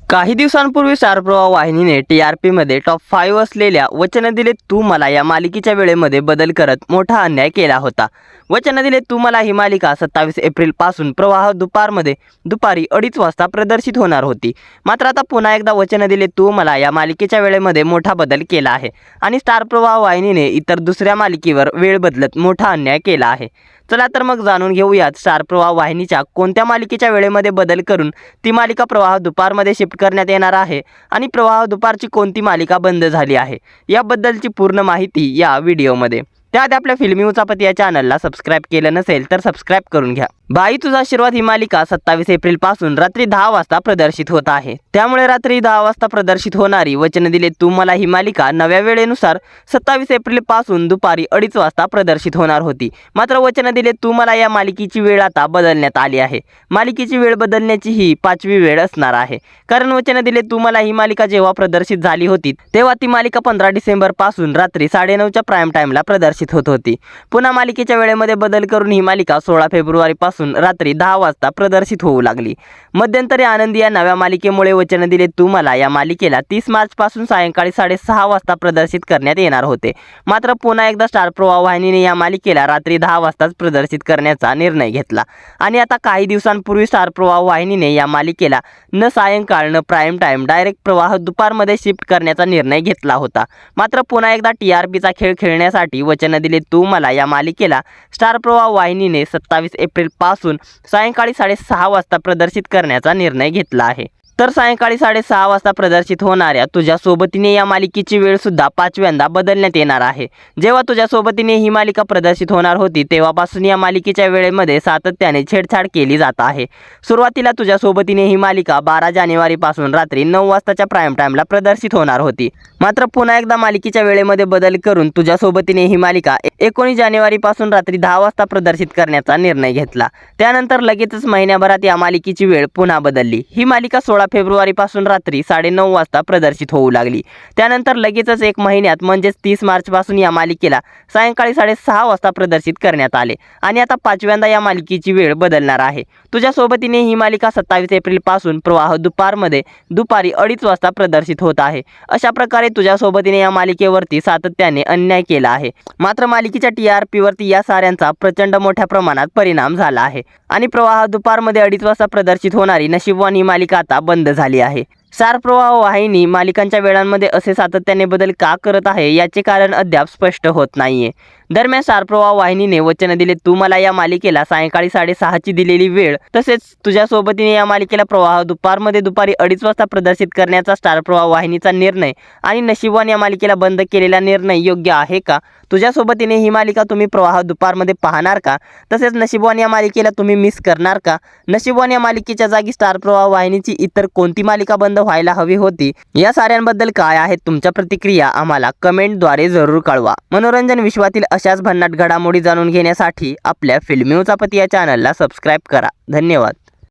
काही दिवसांपूर्वी स्टार प्रवाह वाहिनीने टी.आर.पी. मध्ये टॉप 5 असलेल्या वचन दिले तू मला या मालिकेच्या वेळेमध्ये बदल करत मोठा अन्याय केला होता। वचन दिले तू मला ही मालिका 27 एप्रिल पासून प्रवाह दुपारमध्ये दुपारी 2:30 वाजता प्रदर्शित होणार होती। मात्र आता पुन्हा एकदा वचन दिले तू मला या मालिकेच्या वेळेमध्ये मोठा बदल केला आहे आणि स्टार प्रवाह वाहिनीने इतर दुसऱ्या मालिकेवर वेळ बदलत मोठा अन्याय केला आहे। चला तर मग जाणून घेऊयात स्टार प्रवाह वाहिनीच्या कोणत्या मालिकेच्या वेळेमध्ये बदल करून ती मालिका प्रवाह दुपारमध्ये शिफ्ट करण्यात येणार आहे आणि प्रवाह दुपारची कोणती मालिका बंद झाली आहे याबद्दलची पूर्ण माहिती या व्हिडिओमध्ये। त्याआधी आपल्या फिल्मी उचापती या चॅनलला सबस्क्राइब केलं नसेल तर सबस्क्राइब करून घ्या। बाई तुझा आशीर्वाद ही मालिका 27 एप्रिल पासून रात्री 10 वाजता प्रदर्शित होत आहे। त्यामुळे रात्री 10 वाजता प्रदर्शित होणारी वचन दिले तू मला ही मालिका नव्या वेळेनुसार 27 एप्रिल पासून दुपारी 2:30 वाजता प्रदर्शित होणार होती। मात्र वचन दिले तू मला या मालिकेची वेळ आता बदलण्यात आली आहे। मालिकेची वेळ बदलण्याची ही 5वी वेळ असणार आहे, कारण वचन दिले तू मला ही मालिका जेव्हा प्रदर्शित झाली होती तेव्हा ती मालिका 15 डिसेंबर पासून रात्री 9:30च्या प्राइम टाइमला प्रदर्शित होत होती। पुन्हा मालिकेच्या वेळेमध्ये बदल करून ही मालिका 16 फेब्रुवारी पासून रात्री 10 वाजता प्रदर्शित होऊ लागली। मध्यंतरी आनंदी या नव्या मालिकेमुळे वचन दिले तू मला या मालिकेला 30 मार्च पासून सायंकाळी 6:30 वाजता प्रदर्शित करण्यात येणार होते। मात्र पुन्हा एकदा स्टार प्रवाह वाहिनीने या मालिकेला रात्री 10 वाजताच प्रदर्शित करण्याचा निर्णय घेतला आणि आता काही दिवसांपूर्वी स्टार प्रवाह वाहिनीने या मालिकेला न सायंकाळ न प्राइम टाइम डायरेक्ट प्रवाह दुपारमध्ये शिफ्ट करण्याचा निर्णय घेतला होता। मात्र पुन्हा एकदा टीआरपीचा खेळ खेळण्यासाठी वचन दिले तू मला या मालिकेला स्टार प्रवाह वाहिनीने 27 एप्रिल पासून सायंकाळी 6:30 वाजता प्रदर्शित करण्याचा निर्णय घेतला आहे। तर सायंकाळी 6:30 वाजता प्रदर्शित होणाऱ्या तुझ्या सोबतीने या मालिकेची वेळ सुद्धा 5व्यांदा बदलण्यात येणार आहे। जेव्हा तुझ्या सोबतीने ही मालिका प्रदर्शित होणार होती तेव्हापासून या मालिकेच्या वेळेमध्ये सातत्याने छेडछाड केली जात आहे। सुरुवातीला तुझ्या सोबतीने ही मालिका 12 जानेवारी पासून रात्री 9 वाजताच्या प्राइम टाइमला प्रदर्शित होणार होती। मात्र पुन्हा एकदा मालिकेच्या वेळेमध्ये बदल करून तुझ्या सोबतीने ही मालिका 19 जानेवारी पासून रात्री 10 वाजता प्रदर्शित करण्याचा निर्णय घेतला। त्यानंतर लगेचच महिन्याभरात या मालिकेची वेळ पुन्हा बदलली। ही मालिका 16 फेब्रुवारी पासून रात्री 9:30 वाजता प्रदर्शित होऊ लागली। त्यानंतर लगेचच 1 महिन्यात म्हणजेच 30 मार्च पासून या मालिकेला सायंकाळी 6:30 वाजता प्रदर्शित करण्यात आले आणि आता 5व्यांदा या मालिकेची वेळ बदलणार आहे। तुझ्या सोबतीने ही मालिका 27 एप्रिल पासून प्रवाह दुपारमध्ये दुपारी 2:30 वाजता प्रदर्शित होत आहे। अशा प्रकारे तुझ्या सोबतीने या मालिकेवरती सातत्याने अन्याय केला आहे। मात्र मालिकेच्या टीआरपी वरती या साऱ्यांचा प्रचंड मोठ्या प्रमाणात परिणाम झाला आहे आणि प्रवाह दुपारमध्ये 2:30 वाजता प्रदर्शित होणारी नशीबवान ही मालिका आता बंद झाली आहे। स्टार प्रवाह वाहिनी मालिकांच्या वेळांमध्ये असे सातत्याने बदल का करत आहे याचे कारण अद्याप स्पष्ट होत नाहीये। दरम्यान स्टार प्रवाह वाहिनीने वचन दिले तू मला या मालिकेला सायंकाळी 6:30 ची दिलेली वेळ तसेच तुझ्या सोबतीने या मालिकेला प्रवाह दुपारमध्ये दुपारी 2:30 वाजता प्रदर्शित करण्याचा स्टार प्रवाह वाहिनीचा निर्णय आणि नशीबवान या मालिकेला बंद केलेला निर्णय योग्य आहे का? तुझ्या सोबतीने ही मालिका तुम्ही प्रवाह दुपारमध्ये पाहणार का? तसेच नशीबवान या मालिकेला तुम्ही मिस करणार का? नशीबवान या मालिकेच्या जागी स्टार प्रवाह वाहिनीची इतर कोणती मालिका बंद व्हायला हवी होती? या साऱ्यांबद्दल काय आहेत तुमच्या प्रतिक्रिया आम्हाला कमेंटद्वारे जरूर कळवा। मनोरंजन विश्वातील अशाच भन्नाट घडामोडी जाणून घेण्यासाठी आपल्या फिल्मी उचापती या चॅनलला सबस्क्राइब करा। धन्यवाद।